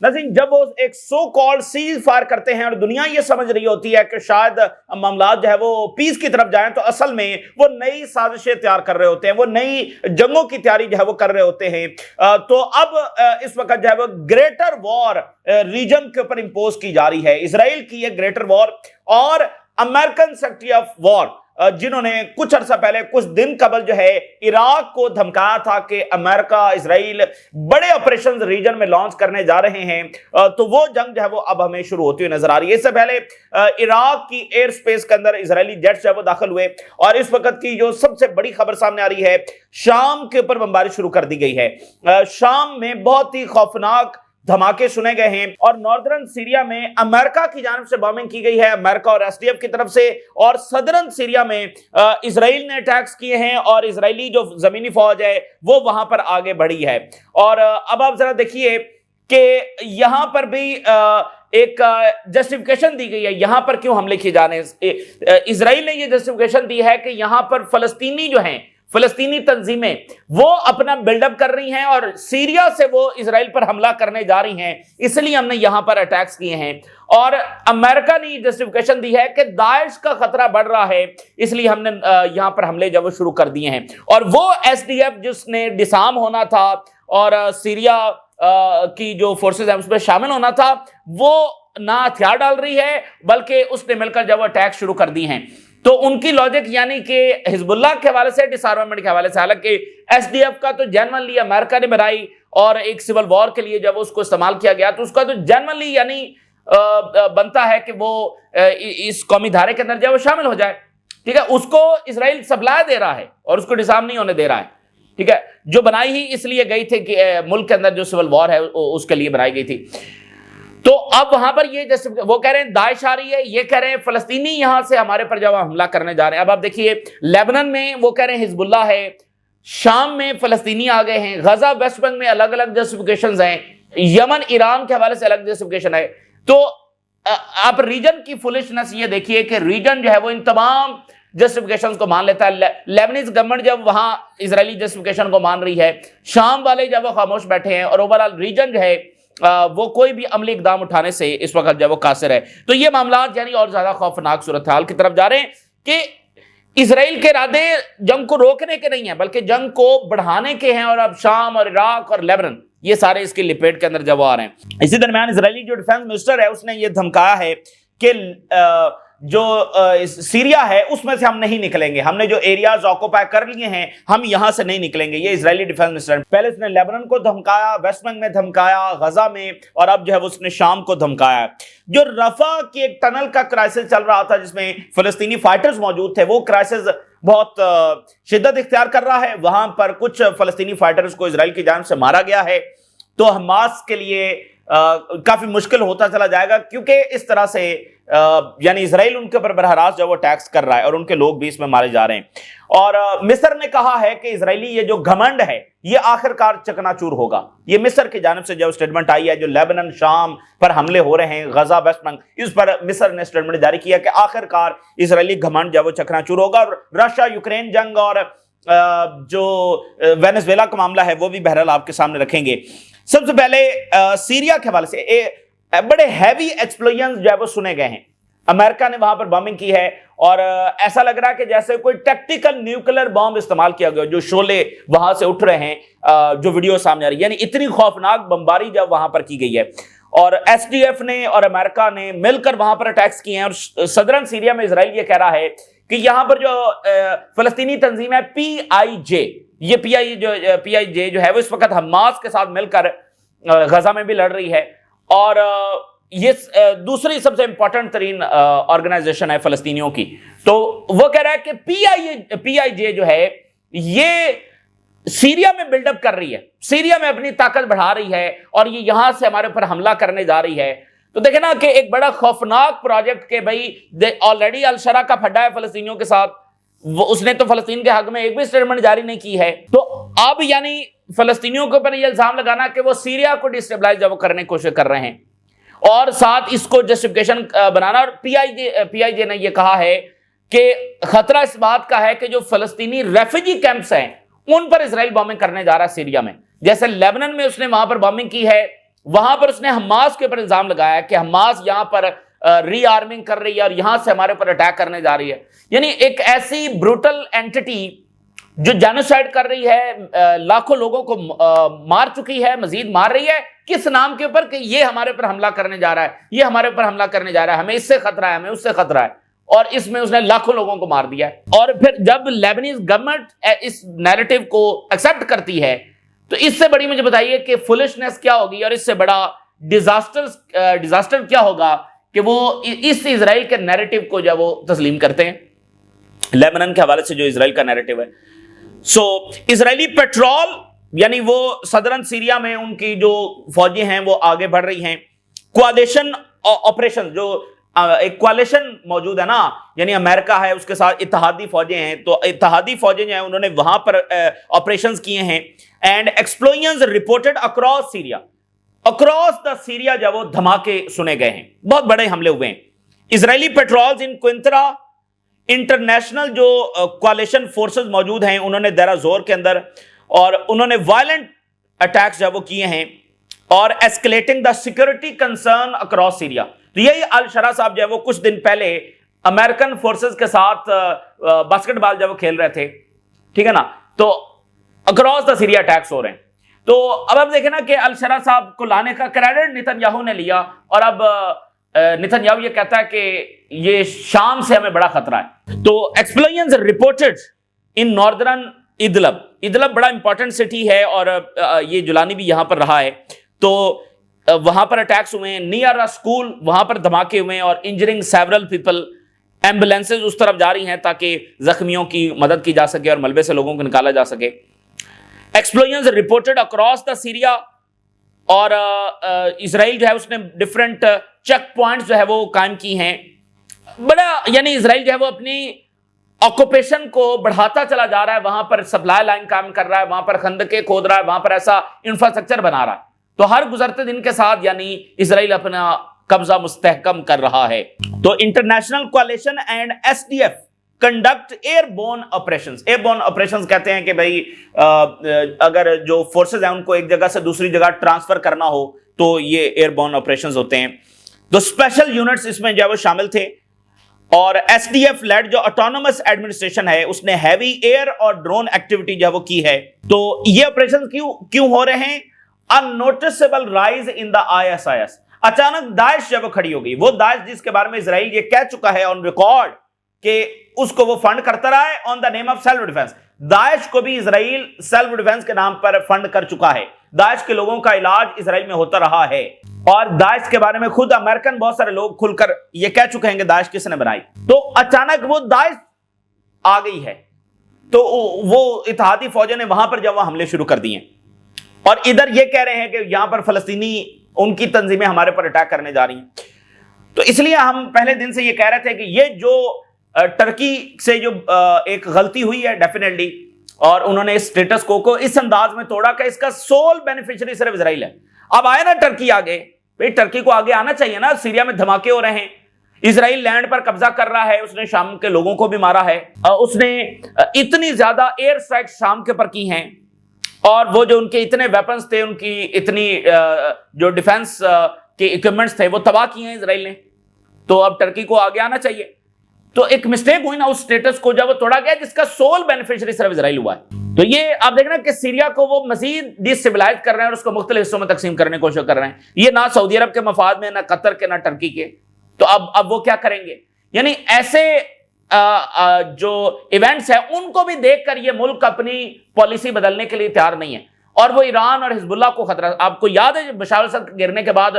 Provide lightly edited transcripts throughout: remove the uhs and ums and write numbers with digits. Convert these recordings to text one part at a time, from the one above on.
ناظرین جب وہ ایک سو کال سیز فائر کرتے ہیں اور دنیا یہ سمجھ رہی ہوتی ہے کہ شاید معاملات جو ہے وہ پیس کی طرف جائیں، تو اصل میں وہ نئی سازشیں تیار کر رہے ہوتے ہیں، وہ نئی جنگوں کی تیاری جو ہے وہ کر رہے ہوتے ہیں۔ تو اب اس وقت جو ہے وہ گریٹر وار ریجن کے اوپر امپوز کی جا رہی ہے، اسرائیل کی یہ گریٹر وار اور امریکن سیکرٹری آف وار جنہوں نے کچھ عرصہ پہلے کچھ دن قبل جو ہے عراق کو دھمکایا تھا کہ امریکہ اسرائیل بڑے آپریشنز ریجن میں لانچ کرنے جا رہے ہیں، تو وہ جنگ جو ہے وہ اب ہمیں شروع ہوتی ہوئی نظر آ رہی ہے۔ اس سے پہلے عراق کی ایئر سپیس کے اندر اسرائیلی جیٹس جو ہے وہ داخل ہوئے، اور اس وقت کی جو سب سے بڑی خبر سامنے آ رہی ہے، شام کے اوپر بمباری شروع کر دی گئی ہے۔ شام میں بہت ہی خوفناک دھماکے سنے گئے ہیں، اور ناردرن سیریا میں امریکہ کی جانب سے بامبنگ کی گئی ہے، امریکہ اور ایس ڈی ایف کی طرف سے، اور صدرن سیریا میں اسرائیل نے اٹیکس کیے ہیں، اور اسرائیلی جو زمینی فوج ہے وہ وہاں پر آگے بڑھی ہے۔ اور اب آپ ذرا دیکھیے کہ یہاں پر بھی ایک جسٹیفیکیشن دی گئی ہے یہاں پر کیوں حملے کیے جانے ہیں۔ اسرائیل نے یہ جسٹیفیکیشن دی ہے کہ یہاں پر فلسطینی جو ہیں، فلسطینی تنظیمیں وہ اپنا بلڈ اپ کر رہی ہیں اور سیریا سے وہ اسرائیل پر حملہ کرنے جا رہی ہیں، اس لیے ہم نے یہاں پر اٹیکس کیے ہیں۔ اور امریکہ نے جسٹیفیکیشن دی ہے کہ داعش کا خطرہ بڑھ رہا ہے، اس لیے ہم نے یہاں پر حملے جو شروع کر دیے ہیں۔ اور وہ ایس ڈی ایف جس نے ڈسارم ہونا تھا اور سیریا کی جو فورسز ہیں اس میں شامل ہونا تھا، وہ نہ ہتھیار ڈال رہی ہے بلکہ اس نے مل کر جب وہ اٹیک شروع کر دی ہیں۔ تو ان کی لاجک یعنی کہ حزب اللہ کے حوالے سے، ڈس آرمامنٹ کے حوالے سے، حالانکہ ایس ڈی ایف کا تو جنرلی امریکہ نے بنائی اور ایک سول وار کے لیے جب اس کو استعمال کیا گیا تو اس کا تو جنرلی یعنی بنتا ہے کہ وہ اس قومی دھارے کے اندر جب وہ شامل ہو جائے، ٹھیک ہے، اس کو اسرائیل سپلائی دے رہا ہے اور اس کو ڈسارم نہیں ہونے دے رہا ہے، ٹھیک ہے، جو بنائی ہی اس لیے گئی تھی کہ ملک کے اندر جو سول وار ہے اس کے لیے بنائی گئی تھی۔ تو اب وہاں پر یہ وہ کہہ رہے ہیں داعش آ رہی ہے، یہ کہہ رہے ہیں فلسطینی یہاں سے ہمارے پر جب حملہ کرنے جا رہے ہیں۔ اب آپ دیکھیے لیبنان میں وہ کہہ رہے ہیں حزب اللہ ہے، شام میں فلسطینی آ گئے ہیں، غزہ ویسٹ بینک میں الگ الگ جسٹیفیکیشنز ہیں، یمن ایران کے حوالے سے الگ جسٹیفیکیشن ہے۔ تو آپ ریجن کی فولشنس یہ دیکھیے کہ ریجن جو ہے وہ ان تمام جسٹیفیکیشنز کو مان لیتا ہے۔ لیبنیز گورنمنٹ جب وہاں اسرائیلی جسٹیفیکیشن کو مان رہی ہے، شام والے جب وہ خاموش بیٹھے ہیں، اور اوورال ریجن جو ہے وہ کوئی بھی عملی اقدام اٹھانے سے اس وقت جب وہ قاصر ہے۔ تو یہ معاملات یعنی اور زیادہ خوفناک صورتحال کی طرف جا رہے ہیں کہ اسرائیل کے ارادے جنگ کو روکنے کے نہیں ہیں بلکہ جنگ کو بڑھانے کے ہیں، اور اب شام اور عراق اور لیبنان یہ سارے اس کی لپیٹ کے اندر جب وہ آ رہے ہیں۔ اسی درمیان اسرائیلی جو ڈیفنس منسٹر ہے اس نے یہ دھمکایا ہے کہ جو سیریا ہے اس میں سے ہم نہیں نکلیں گے، ہم نے جو ایریاز آکوپائی کر لیے ہیں ہم یہاں سے نہیں نکلیں گے۔ یہ اسرائیلی ڈیفنس منسٹر پہلے اس نے لیبنان کو دھمکایا، ویسٹ بینک میں دھمکایا، غزہ میں، اور اب جو ہے اس نے شام کو دھمکایا۔ جو رفح کی ایک ٹنل کا کرائسس چل رہا تھا جس میں فلسطینی فائٹرز موجود تھے، وہ کرائسس بہت شدت اختیار کر رہا ہے، وہاں پر کچھ فلسطینی فائٹرز کو اسرائیل کی جانب سے مارا گیا ہے۔ تو حماس کے لیے کافی مشکل ہوتا چلا جائے گا، کیونکہ اس طرح سے یعنی اسرائیل ان کے اوپر براہ راست جو وہ ٹیکس کر رہا ہے اور ان کے لوگ بھی اس میں مارے جا رہے ہیں۔ اور مصر نے کہا ہے کہ اسرائیلی یہ جو گھمنڈ ہے یہ آخر کار چکنا چور ہوگا۔ یہ مصر کی جانب سے جو اسٹیٹمنٹ آئی ہے، جو لیبنان شام پر حملے ہو رہے ہیں، غزہ ویسٹ بینک، اس پر مصر نے اسٹیٹمنٹ جاری کیا کہ آخر کار اسرائیلی گھمنڈ جو وہ چکنا چور ہوگا۔ اور رشیا یوکرین جنگ اور جو وینزویلا کا معاملہ ہے وہ بھی بہرحال آپ کے سامنے رکھیں گے۔ سب سے پہلے سیریا کے حوالے سے بڑے ہیوی ایکسپلوژنز جو ہے وہ سنے گئے ہیں، امریکہ نے وہاں پر بامبنگ کی ہے، اور ایسا لگ رہا ہے کہ جیسے کوئی ٹیکٹیکل نیوکلر بام استعمال کیا گیا، جو شعلے وہاں سے اٹھ رہے ہیں، جو ویڈیو سامنے آ رہی ہے، یعنی اتنی خوفناک بمباری جب وہاں پر کی گئی ہے۔ اور ایس ڈی ایف نے اور امریکہ نے مل کر وہاں پر اٹیکس کیے ہیں، اور صدرن سیریا میں اسرائیل یہ کہہ رہا ہے کہ یہاں پر جو فلسطینی تنظیم ہے پی آئی جے، یہ پی آئی جے جو ہے وہ اس وقت حماس کے ساتھ مل کر غزہ میں بھی لڑ رہی ہے، اور یہ دوسری سب سے امپورٹنٹ ترین آرگنائزیشن ہے فلسطینیوں کی۔ تو وہ کہہ رہا ہے کہ پی آئی جے جو ہے یہ سیریا میں بلڈ اپ کر رہی ہے، سیریا میں اپنی طاقت بڑھا رہی ہے، اور یہ یہاں سے ہمارے اوپر حملہ کرنے جا رہی ہے۔ تو دیکھیں نا کہ ایک بڑا خوفناک پروجیکٹ کہ بھائی آلریڈی الشرا کا پھڈا ہے فلسطینیوں کے ساتھ، اس نے تو فلسطین کے حق میں ایک بھی اسٹیٹمنٹ جاری نہیں کی ہے۔ تو اب یعنی فلسطینیوں کے اوپر یہ الزام لگانا کہ وہ سیریا کو ڈسٹیبلائز جب وہ کرنے کی کوشش کر رہے ہیں، اور ساتھ اس کو جسٹیفیکیشن بنانا۔ اور پی آئی جے نے یہ کہا ہے کہ خطرہ اس بات کا ہے کہ جو فلسطینی ریفیوجی کیمپس ہیں ان پر اسرائیل بامبنگ کرنے جا رہا ہے سیریا میں، جیسے لیبنان میں اس نے وہاں پر بامبنگ کی ہے، وہاں پر اس نے حماس کے اوپر الزام لگایا کہ حماس یہاں پر ری آرمنگ کر رہی ہے اور یہاں سے ہمارے اوپر اٹیک کرنے جا رہی ہے. یعنی ایک ایسی بروٹل اینٹی جو جینوسائیڈ کر رہی ہے, لاکھوں لوگوں کو مار چکی ہے, مزید مار رہی ہے, کس نام کے اوپر کہ یہ ہمارے اوپر حملہ کرنے جا رہا ہے, یہ ہمارے اوپر حملہ کرنے جا رہا ہے, ہمیں اس سے خطرہ ہے, ہمیں اس سے خطرہ ہے, اور اس میں اس نے لاکھوں لوگوں کو مار دیا ہے. اور پھر جب لیبنیز گورنمنٹ اس نیریٹو کو ایکسپٹ کرتی ہے تو اس سے بڑی مجھے بتائیے کہ فولشنس کیا ہوگی, اور اس سے بڑا ڈیزاسٹر کیا ہوگا کہ وہ اس اسرائیل کے نیریٹو کو جب وہ تسلیم کرتے ہیں, لیبنان کے حوالے سے جو اسرائیل کا نیریٹو ہے. اسرائیلی پیٹرول یعنی وہ صدرن سیریا میں ان کی جو فوجیں ہیں وہ آگے بڑھ رہی ہیں. کوالشن آپریشن, جو ایک کوالشن موجود ہے نا, یعنی امریکہ ہے, اس کے ساتھ اتحادی فوجیں ہیں, تو اتحادی فوجیں جو ہیں انہوں نے وہاں پر آپریشنز کیے ہیں. And explosions reported across Syria, across the Syria جب وہ دھماکے سنے گئے ہیں, بہت بڑے حملے ہوئے ہیں. اسرائیلی پیٹرولز ان کوئنترا, انٹرنیشنل جو کوالشن فورسز موجود ہیں انہوں نے دیرہ زور کے اندر, اور انہوں نے وائلنٹ اٹیکس جب وہ کیے ہیں, اور escalating the security concern across Syria. تو یہی الشرا صاحب جو ہے وہ کچھ دن پہلے امریکن فورسز کے ساتھ باسکٹ بال جب وہ کھیل رہے تھے, ٹھیک ہے نا, تو اکراس دا سیریا اٹیکس ہو رہے ہیں. تو اب آپ دیکھیں نا کہ الشرا صاحب کو لانے کا کریڈٹ نتن یاہو نے لیا, اور اب نتن یاہو یہ کہتا ہے کہ یہ شام سے ہمیں بڑا خطرہ ہے. تو explosions reported in northern Idlib, Idlib بڑا امپورٹنٹ سٹی ہے, اور یہ جولانی بھی یہاں پر رہا ہے, تو وہاں پر اٹیکس ہوئے ہیں. نیار اسکول وہاں پر دھماکے ہوئے ہیں, اور انجرنگ سیورل پیپل. ایمبولینسز اس طرف جا رہی ہیں تاکہ زخمیوں کی مدد کی جا سکے اور ملبے سے لوگوں کو نکالا جا سکے. ایکسپلوژنز رپورٹڈ اکراس دا سیریا, اور اسرائیل جو ہے اس نے ڈفرنٹ چیک پوائنٹس جو ہے وہ قائم کی ہیں. بڑا یعنی اسرائیل جو ہے وہ اپنی آکوپیشن کو بڑھاتا چلا جا رہا ہے, وہاں پر سپلائی لائن قائم کر رہا ہے, وہاں پر خندقیں کھود رہا ہے, وہاں پر ایسا انفراسٹرکچر بنا رہا ہے. تو ہر گزرتے دن کے ساتھ یعنی اسرائیل اپنا قبضہ مستحکم کر رہا ہے. تو international coalition and S D F conduct airborne operations. Airborne operations کہتے ہیں کہ بھائی اگر جو فورسز ہیں ان کو ایک جگہ سے دوسری جگہ ٹرانسفر کرنا ہو تو یہ ایئر بورن آپریشنز ہوتے ہیں. تو اسپیشل یونٹس اس میں جو ہے وہ شامل تھے, اور ایس ڈی ایف لیڈ جو آٹونومس ایڈمنسٹریشن ہے اس نے ہیوی ایئر اور ڈرون ایکٹیویٹی جو ہے وہ کی ہے. تو یہ آپریشن کیوں ہو رہے ہیں؟ unnoticeable rise in the ISIS. اچانک داعش جب کھڑی ہو گئی, وہ داعش جس کے بارے میں اسرائیل یہ کہہ چکا ہے آن ریکارڈ کہ اس کو وہ فنڈ کرتا رہا ہے آن دا نیم آف سیلف ڈیفense. داعش کو بھی اسرائیل سیلف ڈیفنس کے نام پر فنڈ کر چکا ہے. داعش کے لوگوں کا علاج اسرائیل میں ہوتا رہا ہے, اور داعش کے بارے میں خود امریکن بہت سارے لوگ کھل کر یہ کہہ چکے ہیں کہ داعش کس نے بنائی. تو اچانک وہ داعش آ گئی ہے, تو وہ اتحادی فوجوں نے وہاں پر جب وہ حملے شروع کر دیے, اور ادھر یہ کہہ رہے ہیں کہ یہاں پر فلسطینی ان کی تنظیمیں ہمارے پر اٹیک کرنے جا رہی ہیں. تو اس لیے ہم پہلے دن سے یہ کہہ رہے تھے کہ یہ جو ٹرکی سے جو ایک غلطی ہوئی ہے ڈیفینیٹلی, اور انہوں نے اس سٹیٹس کو اس انداز میں توڑا کہ اس کا سول بینیفیشری صرف اسرائیل ہے. اب آئے نا ٹرکی آگے, بھئی ٹرکی کو آگے آنا چاہیے نا. سیریا میں دھماکے ہو رہے ہیں, اسرائیل لینڈ پر قبضہ کر رہا ہے, اس نے شام کے لوگوں کو بھی مارا ہے, اس نے اتنی زیادہ ایئر اسٹرائک شام کے اوپر کی ہیں, اور وہ جو ان کے اتنے ویپنز تھے, ان کی اتنی جو ڈیفنس کے ایکوپمنٹس تھے وہ تباہ کیے ہیں اسرائیل نے. تو اب ٹرکی کو آگے آنا چاہیے. تو ایک مسٹیک ہوئی نا اس سٹیٹس کو جب وہ توڑا گیا جس کا سول بینیفیشری صرف اسرائیل ہوا ہے. تو یہ آپ دیکھنا کہ سیریا کو وہ مزید ڈیسٹیبلائز کر رہے ہیں اور اس کو مختلف حصوں میں تقسیم کرنے کی کوشش کر رہے ہیں. یہ نہ سعودی عرب کے مفاد میں, نہ قطر کے, نہ ٹرکی کے. تو اب وہ کیا کریں گے؟ یعنی ایسے جو ایونٹس ہیں ان کو بھی دیکھ کر یہ ملک اپنی پالیسی بدلنے کے لیے تیار نہیں ہے. اور وہ ایران اور حزب اللہ کو خطرہ. آپ کو یاد ہے بشار الاسد گرنے کے بعد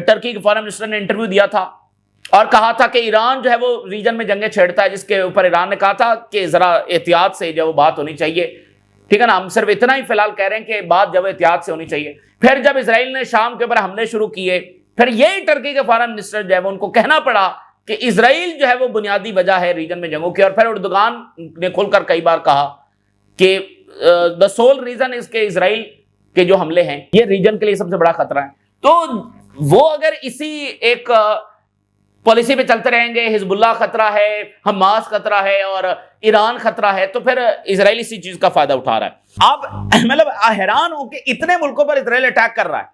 ٹرکی کے فارن منسٹر نے انٹرویو دیا تھا اور کہا تھا کہ ایران جو ہے وہ ریجن میں جنگیں چھیڑتا ہے, جس کے اوپر ایران نے کہا تھا کہ ذرا احتیاط سے جو بات ہونی چاہیے. ٹھیک ہے نا, ہم صرف اتنا ہی فی الحال کہہ رہے ہیں کہ بات جب احتیاط سے ہونی چاہیے. پھر جب اسرائیل نے شام کے اوپر حملے شروع کیے, پھر یہی ٹرکی کے فارن منسٹر جو ہے وہ ان کو کہنا پڑا کہ اسرائیل جو ہے وہ بنیادی وجہ ہے ریجن میں جنگوں کی. اور پھر اردوغان نے کھل کر کئی بار کہا کہ دا سول ریزن از کہ اسرائیل کے جو حملے ہیں یہ ریجن کے لیے سب سے بڑا خطرہ ہے. تو وہ اگر اسی ایک پالیسی پہ چلتے رہیں گے, حزب اللہ خطرہ ہے, حماس خطرہ ہے اور ایران خطرہ ہے, تو پھر اسرائیل اسی چیز کا فائدہ اٹھا رہا ہے. آپ مطلب حیران ہو کہ اتنے ملکوں پر اسرائیل اٹیک کر رہا ہے,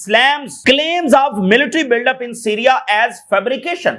slams claims of military buildup in Syria as fabrication।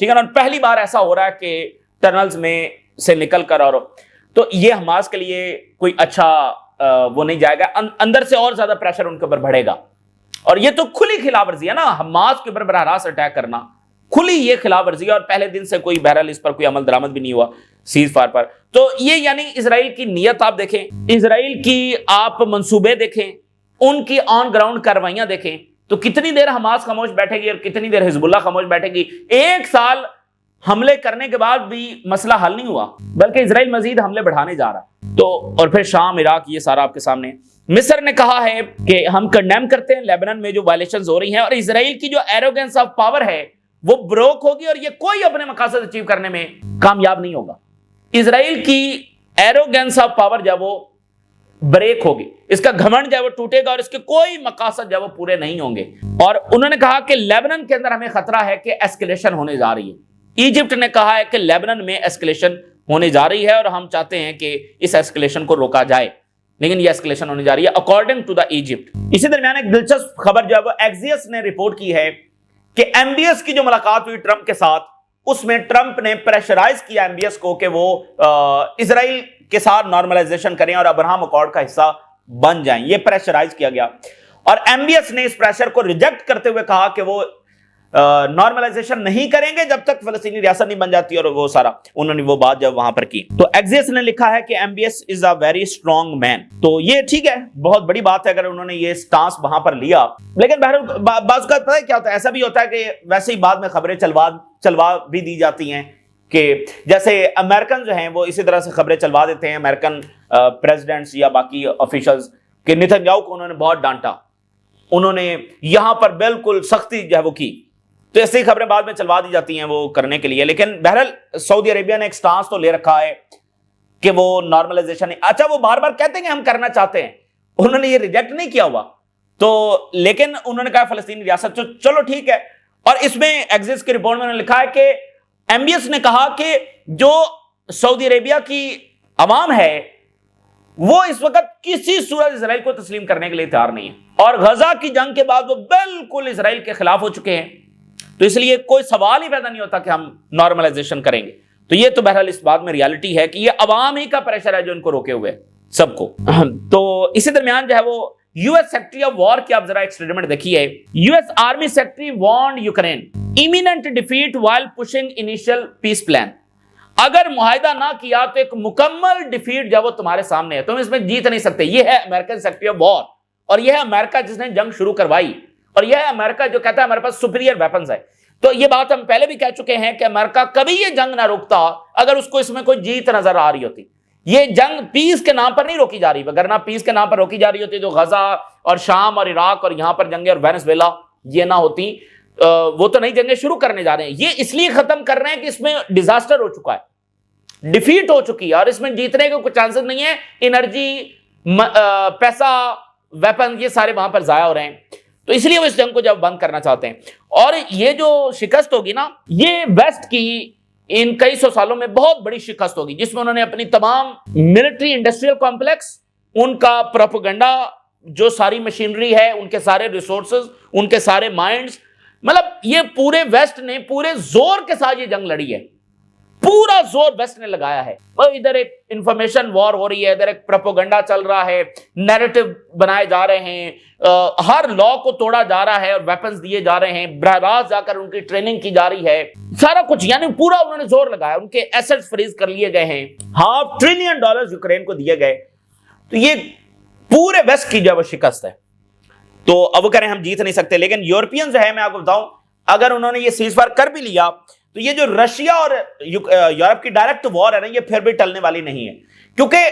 ٹھیک ہے نا, پہلی بار ایسا ہو رہا ہے کہ ٹنلز میں سے نکل کر, اور تو یہ حماس کے لیے کوئی اچھا وہ نہیں جائے گا, اندر سے اور زیادہ پریشر ان کے اوپر بڑھے گا. اور یہ تو کھلی خلاف ورزی ہے نا, حماس کے اوپر براہ راست اٹیک کرنا کھلی یہ خلاف ورزی ہے, اور پہلے دن سے کوئی بہرحال اس پر کوئی عمل درآمد بھی نہیں ہوا سیز فائر پر. تو یہ یعنی اسرائیل کی نیت آپ دیکھیں, اسرائیل کی آپ منصوبے دیکھیں, ان کی آن گراؤنڈ کارروائیاں دیکھیں, تو کتنی دیر حماس خاموش بیٹھے گی اور کتنی دیر حزب اللہ خاموش بیٹھے گی. 1 سال حملے کرنے کے بعد بھی مسئلہ حل نہیں ہوا, بلکہ اسرائیل مزید حملے بڑھانے جا رہا. تو اور پھر شام, عراق, یہ سارا آپ کے سامنے. مصر نے کہا ہے کہ ہم کنڈیم کرتے ہیں لیبنان میں جو وائلیشنز ہو رہی ہیں, اور اسرائیل کی جو ایروگنس آف پاور ہے وہ بروک ہوگی, اور یہ کوئی اپنے مقاصد اچیو کرنے میں کامیاب نہیں ہوگا. اسرائیل کی ایروگنس آف پاور جب وہ بریک ہوگی, اس کا گھمنڈ جو ہے وہ ٹوٹے گا, اور اس کے کوئی مقاصد جو ہے وہ پورے نہیں ہوں گے. اور انہوں نے کہا کہ لیبنان کے اندر ہمیں خطرہ ہے کہ ایسکیلیشن ہونے جا رہی ہے. ایجپٹ نے کہا ہے کہ لیبنان میں ایسکیلیشن ہونے جا رہی ہے, اور ہم چاہتے ہیں کہ اس ایسکیلیشن کو روکا جائے, لیکن یہ ایسکیلیشن ہونے جا رہی ہے اکارڈنگ ٹو دا ایجپٹ. اسی درمیان ایک دلچسپ خبر جو ہے وہ ایکزیس نے رپورٹ کی ہے کہ ایم بی ایس کی جو ملاقات ہوئی ٹرمپ کے ساتھ, اس میں ٹرمپ نے پریشرائز کیا ایم بی ایس کو کہ وہ اسرائیل کے ساتھ نارملائزیشن کریں اور ابراہم اکارڈ کا حصہ بن جائیں. یہ پریشرائز کیا گیا, اور ایم بی ایس نے اس پریشر کو ریجیکٹ کرتے ہوئے کہا کہ وہ نارملائزیشن نہیں کریں گے جب تک فلسطینی ریاست نہیں بن جاتی, اور وہ سارا انہوں نے وہ بات جب وہاں پر کی. تو ایکزیس نے لکھا ہے کہ M B S is a very strong man. تو یہ ٹھیک ہے, بہت بڑی بات ہے اگر انہوں نے یہ سٹانس وہاں پر لیا, لیکن بہرحال بعض اوقات پتہ ہے کیا ہوتا ہے, ایسا بھی ہوتا ہے کہ ویسے ہی بعد میں خبریں چلوا بھی دی جاتی ہیں, کہ جیسے امریکن جو ہیں وہ اسی طرح سے خبریں چلوا دیتے ہیں, امریکن پریزیڈنٹس یا باقی آفیشلز, کہ نیتنیاہو کو انہوں نے بہت ڈانٹا, انہوں نے یہاں پر بالکل سختی جو ہے وہ کی, تو ایسی خبریں بعد میں چلوا دی جاتی ہیں وہ کرنے کے لیے. لیکن بہرحال سعودی عربیہ نے ایک سٹانس تو لے رکھا ہے کہ وہ نارملائزیشن, اچھا وہ بار بار کہتے ہیں کہ ہم کرنا چاہتے ہیں, انہوں نے یہ ریجیکٹ نہیں کیا ہوا, تو لیکن انہوں نے کہا فلسطینی ریاست, چلو ٹھیک ہے. اور اس میں ایکسس کی رپورٹ میں انہوں نے لکھا ہے کہ ایم بی ایس نے کہا کہ جو سعودی عربیہ کی عوام ہے وہ اس وقت کسی صورت اسرائیل کو تسلیم کرنے کے لیے تیار نہیں ہے, اور غزہ کی جنگ کے بعد وہ بالکل اسرائیل کے خلاف ہو چکے ہیں, تو اس لیے کوئی سوال ہی پیدا نہیں ہوتا کہ ہم نارملائزیشن کریں گے. تو یہ تو بہرحال اس بات میں ریالٹی ہے کہ یہ عوام ہی کا پریشر ہے جو ان کو روکے ہوئے سب کو. تو اسی درمیان جو ہے وہ U S secretary of war کی آپ ذرا ایک سٹیٹمنٹ دیکھیے. U S army secretary warned Ukraine imminent defeat while pushing initial peace plan. اگر معاہدہ نہ کیا تو ایک مکمل ڈیفیٹ جو وہ تمہارے سامنے ہے, تم اس میں جیت نہیں سکتے. یہ ہے امریکن سیکرٹری آف وار, اور یہ ہے امریکہ جس نے جنگ شروع کروائی, اور یہ ہے امریکہ جو کہتا ہے ہمارے پاس سپیریئر ویپنز ہے. تو یہ بات ہم پہلے بھی کہہ چکے ہیں کہ امریکہ کبھی یہ جنگ نہ روکتا اگر اس کو اس میں کوئی جیت نظر آ رہی ہوتی. یہ جنگ پیس کے نام پر نہیں روکی جا رہی, وگرنہ پیس کے نام پر روکی جا رہی ہوتی تو غزہ اور شام اور عراق اور یہاں پر جنگیں اور وینزویلا یہ نہ ہوتی. وہ تو نئی جنگیں شروع کرنے جا رہے ہیں, یہ اس لیے ختم کر رہے ہیں کہ اس میں ڈیزاسٹر ہو چکا ہے, ڈیفیٹ ہو چکی ہے, اور اس میں جیتنے کے کوئی چانسز نہیں ہے. انرجی, پیسہ, ویپن, یہ سارے وہاں پر ضائع ہو رہے ہیں, تو اس لیے وہ اس جنگ کو جب بند کرنا چاہتے ہیں. اور یہ جو شکست ہوگی نا, یہ ویسٹ کی ان کئی سو سالوں میں بہت بڑی شکست ہوگی, جس میں انہوں نے اپنی تمام ملٹری انڈسٹریل کمپلیکس, ان کا پروپیگنڈا, جو ساری مشینری ہے, ان کے سارے ریسورسز, ان کے سارے مائنڈز, مطلب یہ پورے ویسٹ نے پورے زور کے ساتھ یہ جنگ لڑی ہے, پورا زور ویسٹ نے لگایا ہے. ادھر ایک انفارمیشن وار ہو رہی ہے, ادھر ایک پروپیگنڈا چل رہا ہے, نیریٹو بنائے جا رہے ہیں, ہر لا کو توڑا جا رہا ہے اور ویپنز دیے جا رہے ہیں, براہ راست جا کر ان کی ٹریننگ کی جا رہی ہے, سارا کچھ, یعنی پورا انہوں نے زور لگایا. ان کے ایسٹس فریز کر لیے گئے ہیں, $500 ٹریلین یوکرین کو دیے گئے. تو یہ پورے ویسٹ کی جو شکست ہے. تو اب وہ کہہ رہے ہیں ہم جیت نہیں سکتے. لیکن یورپین جو ہے, میں آپ کو بتاؤں, اگر انہوں نے یہ سیز فائر کر بھی لیا تو یہ جو رشیا اور یورپ کی ڈائریکٹ وار ہے نا, یہ پھر بھی ٹلنے والی نہیں ہے. کیونکہ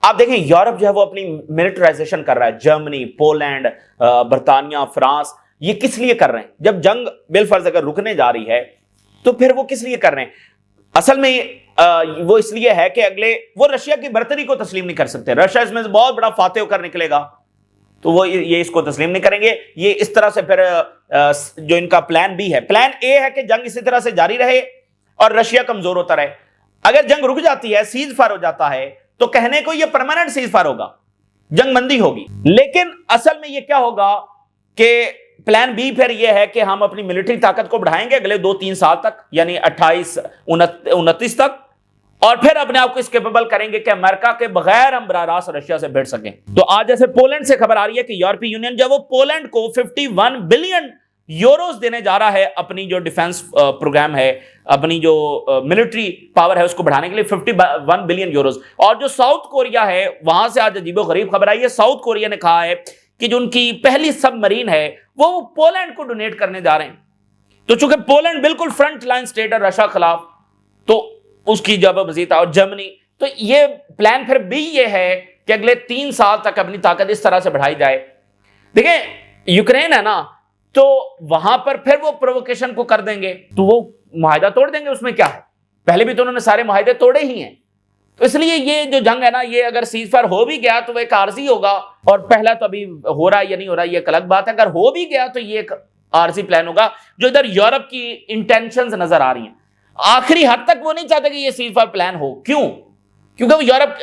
آپ دیکھیں یورپ جو ہے وہ اپنی ملٹرائزیشن کر رہا ہے, جرمنی, پولینڈ, برطانیہ, فرانس, یہ کس لیے کر رہے ہیں؟ جب جنگ بالفرض اگر رکنے جا رہی ہے تو پھر وہ کس لیے کر رہے ہیں؟ اصل میں وہ اس لیے ہے کہ وہ رشیا کی برتری کو تسلیم نہیں کر سکتے. رشیا اس میں سے بہت بڑا فاتح ہو کر نکلے گا, تو وہ یہ اس کو تسلیم نہیں کریں گے. یہ اس طرح سے پھر جو ان کا پلان بی ہے, پلان اے ہے کہ جنگ اسی طرح سے جاری رہے اور رشیا کمزور ہوتا رہے. اگر جنگ رک جاتی ہے, سیز فائر ہو جاتا ہے, تو کہنے کو یہ پرماننٹ سیز فائر ہوگا, جنگ بندی ہوگی. لیکن اصل میں یہ کیا ہوگا کہ پلان بی پھر یہ ہے کہ ہم اپنی ملٹری طاقت کو بڑھائیں گے اگلے 2-3 سال تک، یعنی 28-29 تک، اور پھر اپنے آپ کو اس کیپیبل کریں گے کہ امریکہ کے بغیر ہم براہ راست رشیا سے بھیڑ سکیں۔ تو آج جیسے پولینڈ سے خبر آ رہی ہے کہ یورپی یونین جو وہ پولینڈ کو 51 بلین یوروز دینے جا رہا ہے اپنی جو ڈیفنس پروگرام ہے، اپنی جو ملٹری پاور ہے اس کو بڑھانے کے لیے 51 بلین یوروز۔ اور جو ساؤتھ کوریا ہے وہاں سے آج عجیب و غریب خبر آئی ہے، ساؤتھ کوریا نے کہا ہے کہ جو ان کی پہلی سب مرین ہے وہ پولینڈ کو ڈونیٹ کرنے جا رہے ہیں۔ تو چونکہ پولینڈ بالکل فرنٹ لائن سٹیٹ ہے رشیا خلاف، تو اس کی جب مزید، اور جرمنی، تو یہ پلان پھر بھی یہ ہے کہ اگلے 3 سال تک اپنی طاقت اس طرح سے بڑھائی جائے۔ دیکھیں یوکرین ہے نا، تو وہاں پر پھر وہ پرووکیشن کو کر دیں گے تو وہ معاہدہ توڑ دیں گے، اس میں کیا ہے، پہلے بھی تو انہوں نے سارے معاہدے توڑے ہی ہیں۔ تو اس لیے یہ جو جنگ ہے نا، یہ اگر سیز فائر ہو بھی گیا تو وہ ایک عارضی ہوگا، اور پہلا تو ابھی ہو رہا ہے یا نہیں ہو رہا یہ ایک الگ بات ہے، اگر ہو بھی گیا تو یہ ایک عارضی پلان ہوگا جو ادھر یورپ کی انٹینشنز نظر آ رہی ہیں۔ آخری حد تک وہ نہیں چاہتے کہ یہ سیز فائر پلان ہو، کیوں؟ کیونکہ وہ یورپ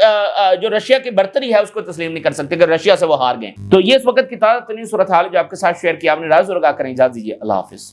جو رشیا کی برتری ہے اس کو تسلیم نہیں کر سکتے کہ رشیا سے وہ ہار گئے۔ تو یہ اس وقت کی تازہ ترین صورتحال جو آپ کے ساتھ شیئر کیا، آپ نے رائے ضرور آگاہ کریں۔ اجازت دیجیے، اللہ حافظ۔